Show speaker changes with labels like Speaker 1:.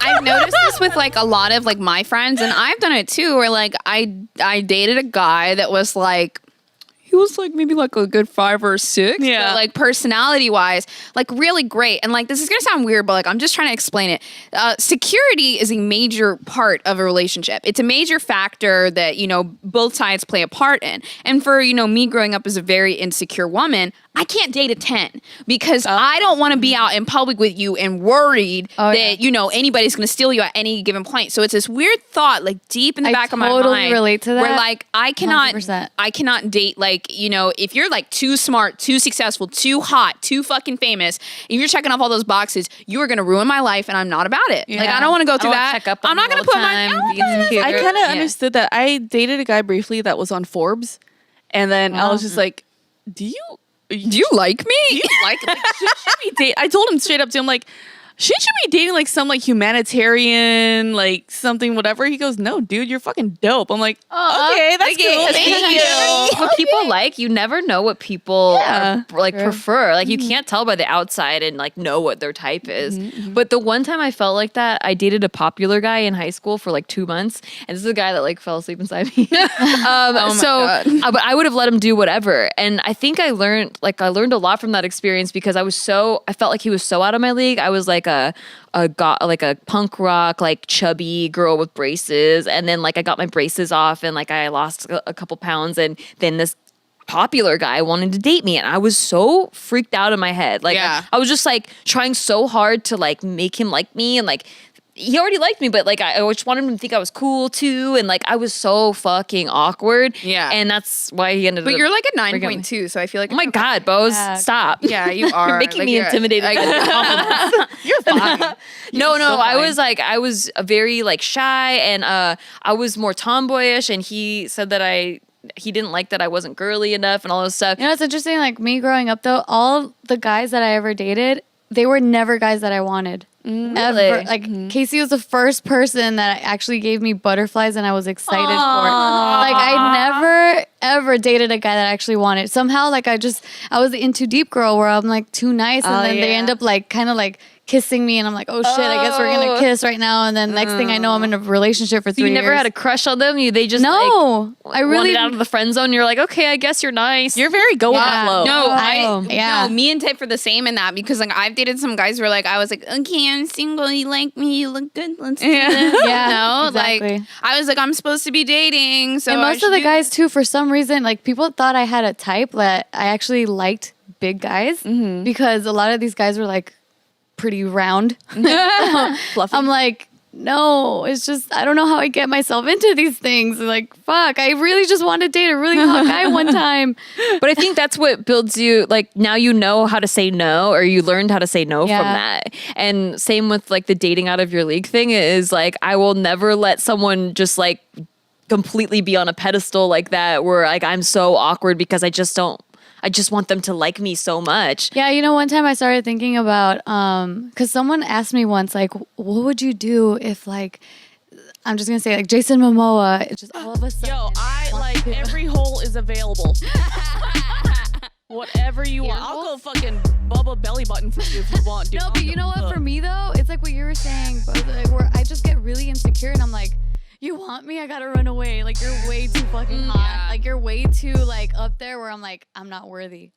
Speaker 1: I've noticed this with like a lot of like my friends, and I've done it too, where like I dated a guy that was like, he was like maybe like a good 5 or 6.
Speaker 2: Yeah.
Speaker 1: But like personality wise, like really great. And like, this is going to sound weird, but like, I'm just trying to explain it. Security is a major part of a relationship. It's a major factor that, you know, both sides play a part in. And for, you know, me growing up as a very insecure woman, I can't date a 10 because I don't want to be out in public with you and worried that, you know, anybody's going to steal you at any given point. So it's this weird thought, like deep in the back of my mind.
Speaker 3: I totally relate to that.
Speaker 1: Where like, I cannot
Speaker 3: 100%.
Speaker 1: date, like, you know, if you're like too smart, too successful, too hot, too fucking famous, and you're checking off all those boxes, you are going to ruin my life and I'm not about it. Like, I don't want to go through that.
Speaker 4: Check up
Speaker 1: I'm not going to put my,
Speaker 2: I kind of understood that. I dated a guy briefly that was on Forbes, and then I was just like, do you
Speaker 1: like me?
Speaker 2: Do you like should we date? I told him straight up to him, like, she should be dating like some like humanitarian, like something, whatever. He goes, no, dude, you're fucking dope. I'm like, okay, that's cool.
Speaker 1: Thank you.
Speaker 4: What people like, you never know what people are, like prefer. Like you can't tell by the outside and like know what their type is. But the one time I felt like that, I dated a popular guy in high school for like 2 months, and this is a guy that like fell asleep inside me. But I would have let him do whatever, and I think I learned a lot from that experience because I felt like he was so out of my league. I was like a punk rock, like chubby girl with braces, and then like I got my braces off and like I lost a couple pounds, and then this popular guy wanted to date me, and I was so freaked out in my head. Like I was just like trying so hard to like make him like me, and like he already liked me, but like I just wanted him to think I was cool too, and like I was so fucking awkward. Yeah, and that's why he ended up.
Speaker 1: But you're like a 9.2, so I feel like.
Speaker 4: Oh my god, Bose, stop!
Speaker 1: Yeah, you are.
Speaker 4: You're making me intimidated.
Speaker 1: You're fine.
Speaker 4: No, I was very like shy, and I was more tomboyish, and he said that he didn't like that I wasn't girly enough and all this stuff.
Speaker 3: You know, it's interesting. Like me growing up, though, all the guys that I ever dated, they were never guys that I wanted. Ever. Like Casey was the first person that actually gave me butterflies and I was excited for. Like I never ever dated a guy that I actually wanted. Somehow like I was the in too deep girl where I'm like too nice, and then they end up like kind of like kissing me, and I'm like, oh shit, I guess we're gonna kiss right now, and then next thing I know I'm in a relationship for 3 years.
Speaker 4: You never had a crush on them? They just
Speaker 3: I really
Speaker 4: wanted out of the friend zone. You're like, okay, I guess you're nice.
Speaker 2: You're very go with the flow.
Speaker 1: No, me and Tiff are the same in that, because like I've dated some guys where like I was like, okay, I'm single, you like me, you look good, let's do this.
Speaker 3: Exactly.
Speaker 1: Like I was like, I'm supposed to be dating, so
Speaker 3: and most of the guys too, for some reason, like people thought I had a type, that I actually liked big guys, because a lot of these guys were like pretty round.
Speaker 2: Fluffy.
Speaker 3: I'm like, no, it's just I don't know how I get myself into these things. Like, fuck, I really just want to date a really hot guy one time.
Speaker 4: But I think that's what builds you. Like now you know how to say no, or you learned how to say no from that. And same with like the dating out of your league thing is like, I will never let someone just like completely be on a pedestal like that, where like I'm so awkward because I just want them to like me so much.
Speaker 3: Yeah, you know, one time I started thinking about, because someone asked me once, like, what would you do if, like, I'm just going to say, like, Jason Momoa, just all of a sudden.
Speaker 2: Yo, every hole is available. Whatever you want. I'll go fucking Bubba belly button for you if you want, dude.
Speaker 3: No, but you know what? For me, though, it's like what you were saying, but like, where I just get really insecure, and I'm like, you want me? I gotta run away. Like, you're way too fucking hot. Like, you're way too, like, up there where I'm like, I'm not worthy.